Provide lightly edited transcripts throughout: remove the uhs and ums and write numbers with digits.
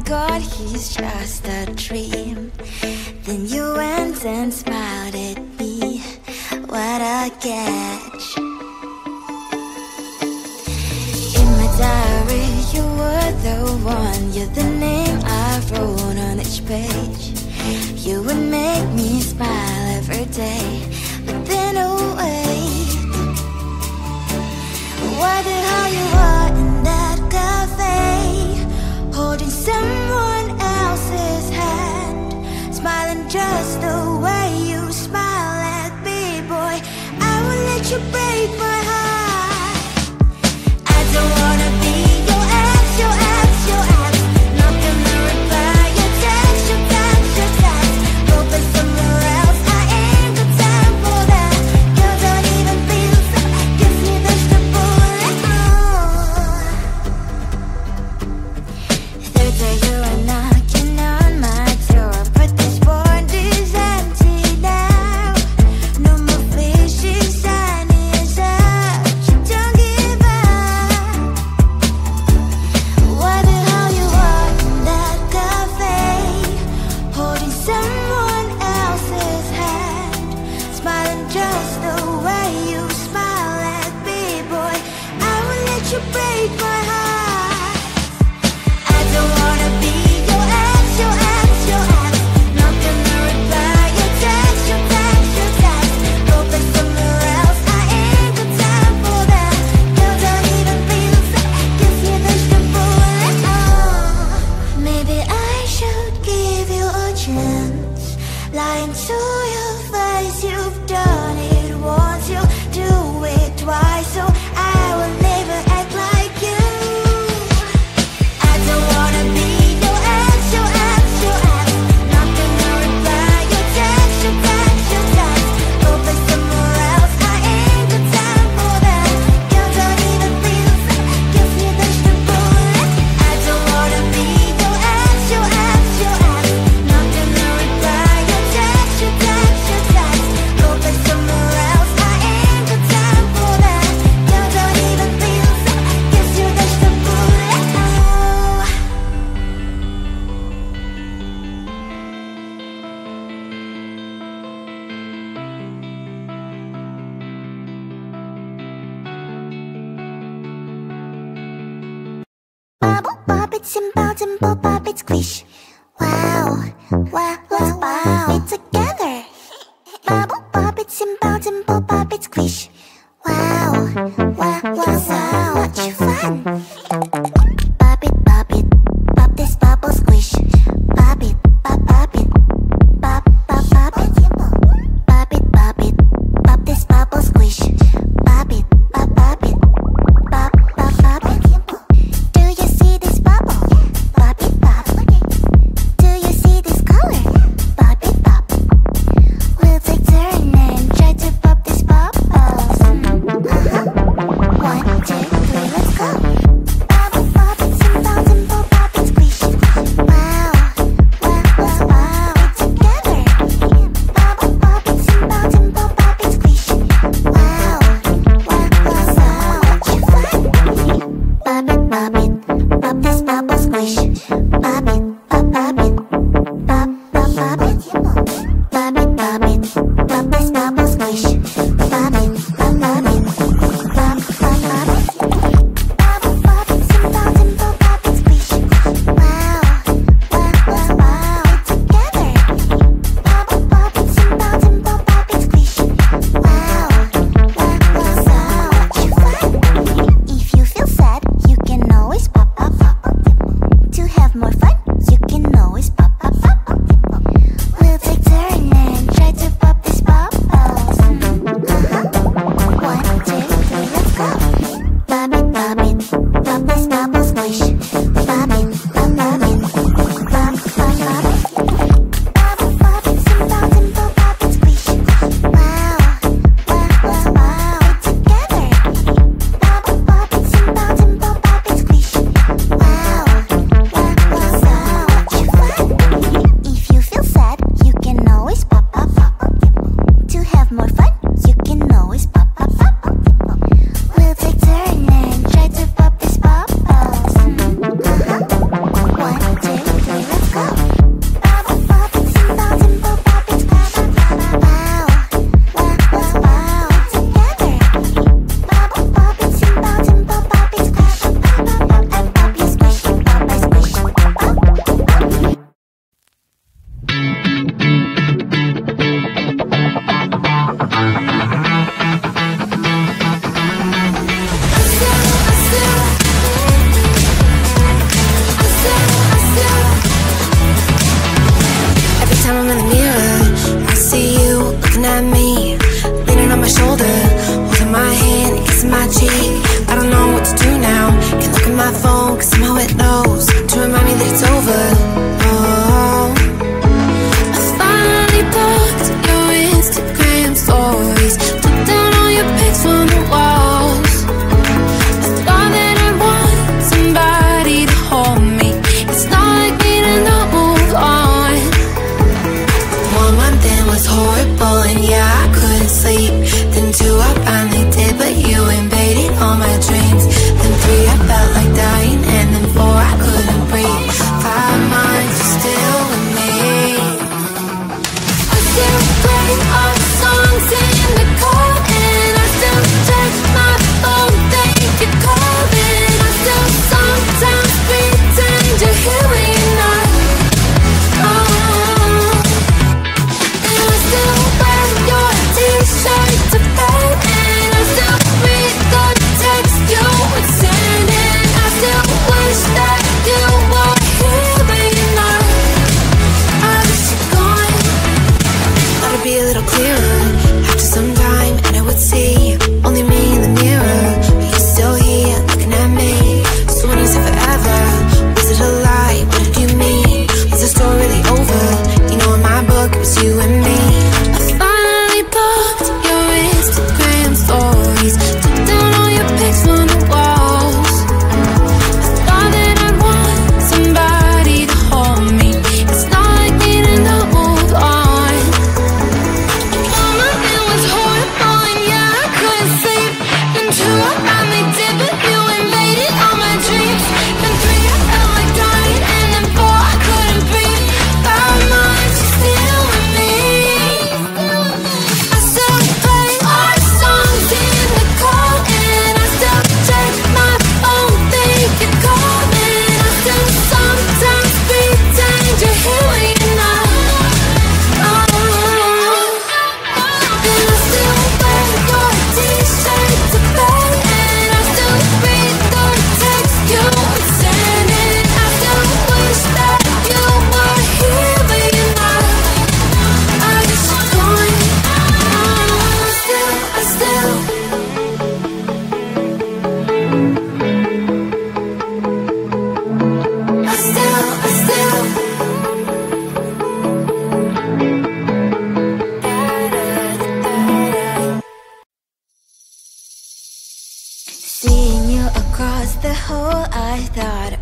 God, he's just a dream. Then you went and smiled at me. What a catch. In my diary, you were the one. You're the name I wrote on each page. You would make me smile every day. But then wait, why the hell you are in that cafe, holding someone else's hand, smiling just the way you smile at me, boy. I will let you break my heart. I don't wanna be your ex, your ex, your ex. Not gonna reply your text, your text, your text. Go play somewhere else, I ain't got time for that. You don't even feel so, gives me vegetable like third day you are knocking on my door, but this board is empty now. No more fishing sign is up. Don't give up. Why the hell you are in that cafe, holding someone else's hand, smiling just the way you smile at me, boy. I will let you break my heart. I don't wanna be your ex, your ex, your ex. Not gonna reply your text, your text, your text. Go play somewhere else, I ain't got time for that. You don't even feel so, gives me vegetable like maybe I should give you a chance. Lying to your face, you've done it once, you'll do it twice, so I will never act like you. I don't wanna be your ex, your ex, your ex. Not gonna reply your text, your text, your text. Go play somewhere else, I ain't got time for that. You don't even feel so, gives me vegetable like I don't wanna be your ex, your ex, your ex. Not gonna reply your text, your text, your text. Go play somewhere else, I ain't got time for that. You don't even feel so, gives you vegetable like Bubble pop it, simple, dimple pop it, squish. Wow, wow, let's pop it together. Bubble pop it, simple, dimple pop it, squish. Wow, wow, wow, so much fun. Pop it, pop this bubble, squish. Pop it, pop it, pop, pop, pop it. Pop it, pop this bubble, squish. Pop it, pop it, pop, pop, pop it. Do you see this bubble? Pop it, pop. Do you see this color? Pop it, pop. We'll take turn and try to pop this bubble.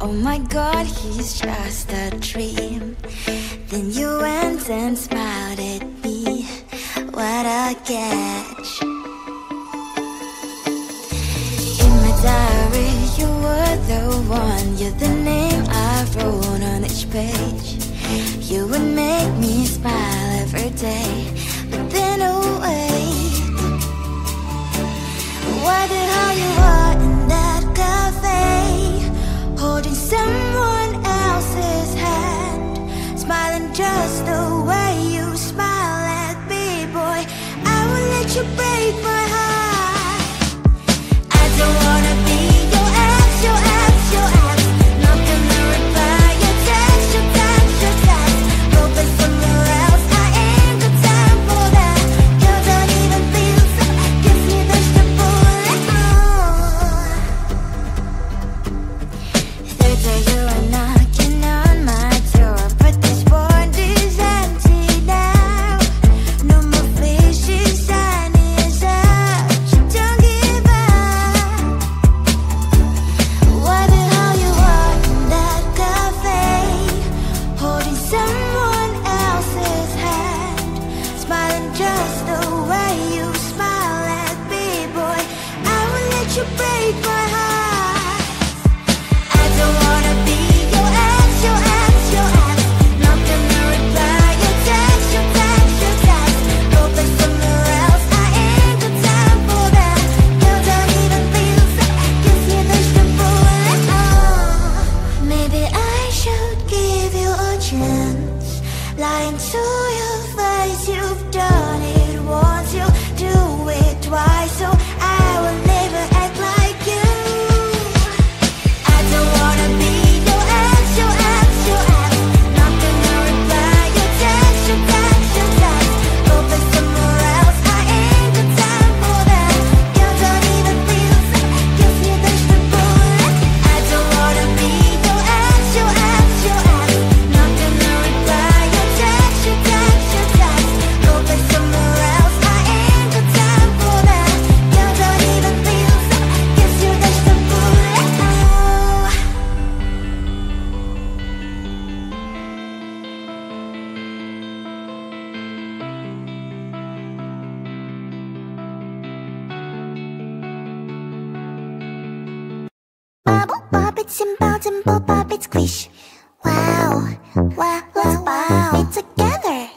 oh my God, he's just a dream. Then you went and smiled at me. What a catch. In my diary, you were the one. You're the name I wrote on each page. You would make me smile every day. But then oh wait, why did how you are in that cafe, holding someone else's hand, smiling just the way you smile at me, boy. I will let you break my heart. I don't wanna be your ex, your ex, your ex. Not gonna reply your text, your text, your text. Hoping somewhere else, I ain't got time for that. You don't even feel so, gives me the bullet. Third day you are knocking on my door, but this board is empty now. No more faces, sign is up. Don't give up. What the hell you are in that cafe, holding someone else's hand, smiling just the way you smile at me, boy. I will let you break my heart. I don't wanna be your ex, your ex, your ex. Not gonna reply your text, your text, your text. Hoping somewhere else, I ain't got time for that. You don't even feel so, gives me the bullet. Maybe I should give you a chance. Lying to your face, you've done it once, you do it twice, so I will never act like you. I don't wanna be your ex, your ex, your ex. Not gonna reply your text, your text, your text. Hoping somewhere else, I ain't got time for that. You don't even feel so, gives me the bullet. I don't wanna be your ex, your ex, your ex. Not gonna reply your text, your text, your text. Hoping somewhere else, I ain't got time for that. You don't even feel so, gives you the bullet. Bubble, bop it, simple, simple, pop it, squish. Wow, wow, let's pop it together.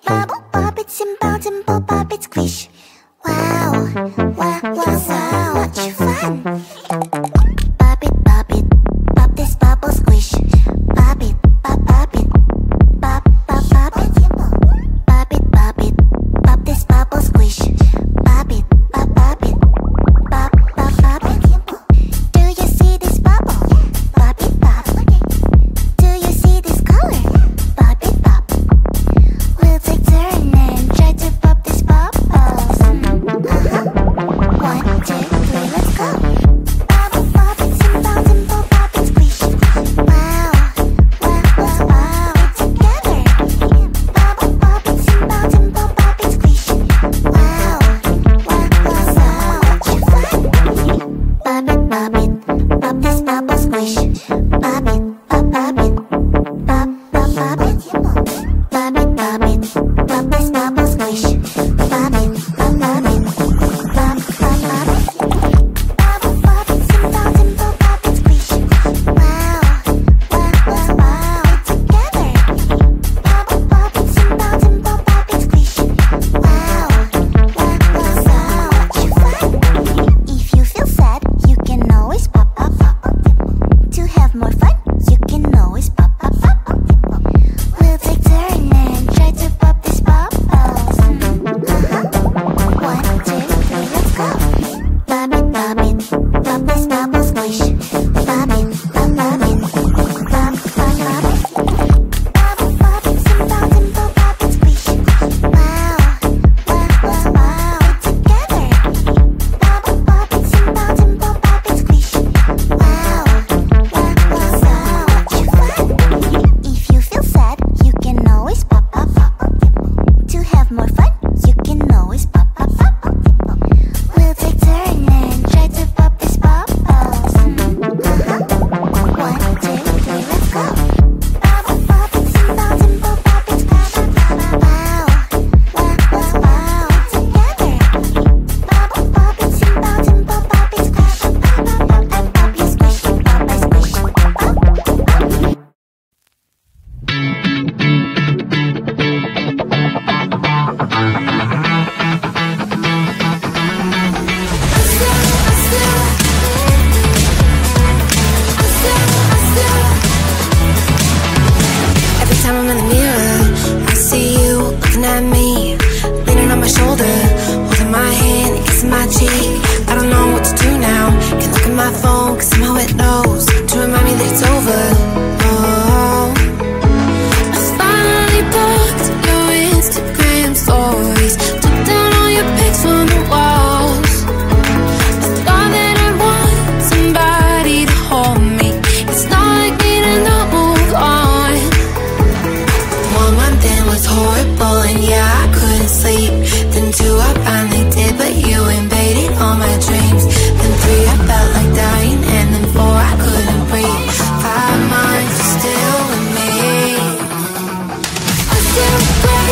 Bubble, pop it, simple, simple, pop it, squish. Wow, wow, wow, so much fun. Pop it, pop this bubble, squish. Pop it, pop it, pop, pop, pop it. Pop it, pop this bubble, squish. Pop it, pop it, pop, pop, pop it. Do you see this bubble? Pop it, pop. Do you see this color? Pop it, pop. We'll take turn and try to pop this bubble.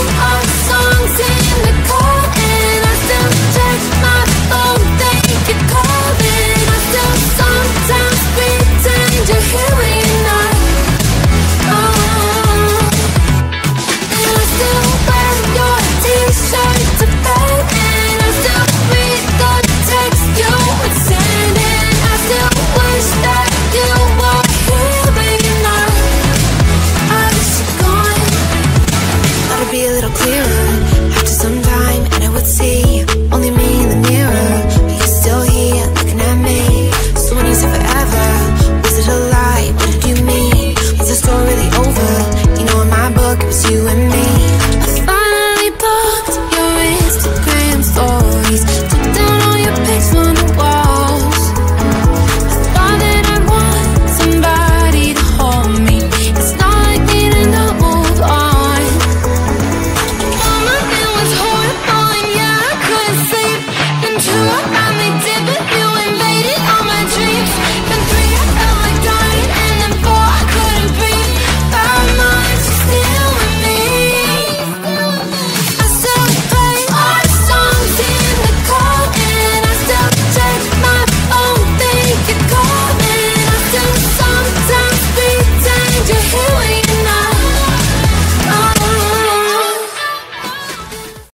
Oh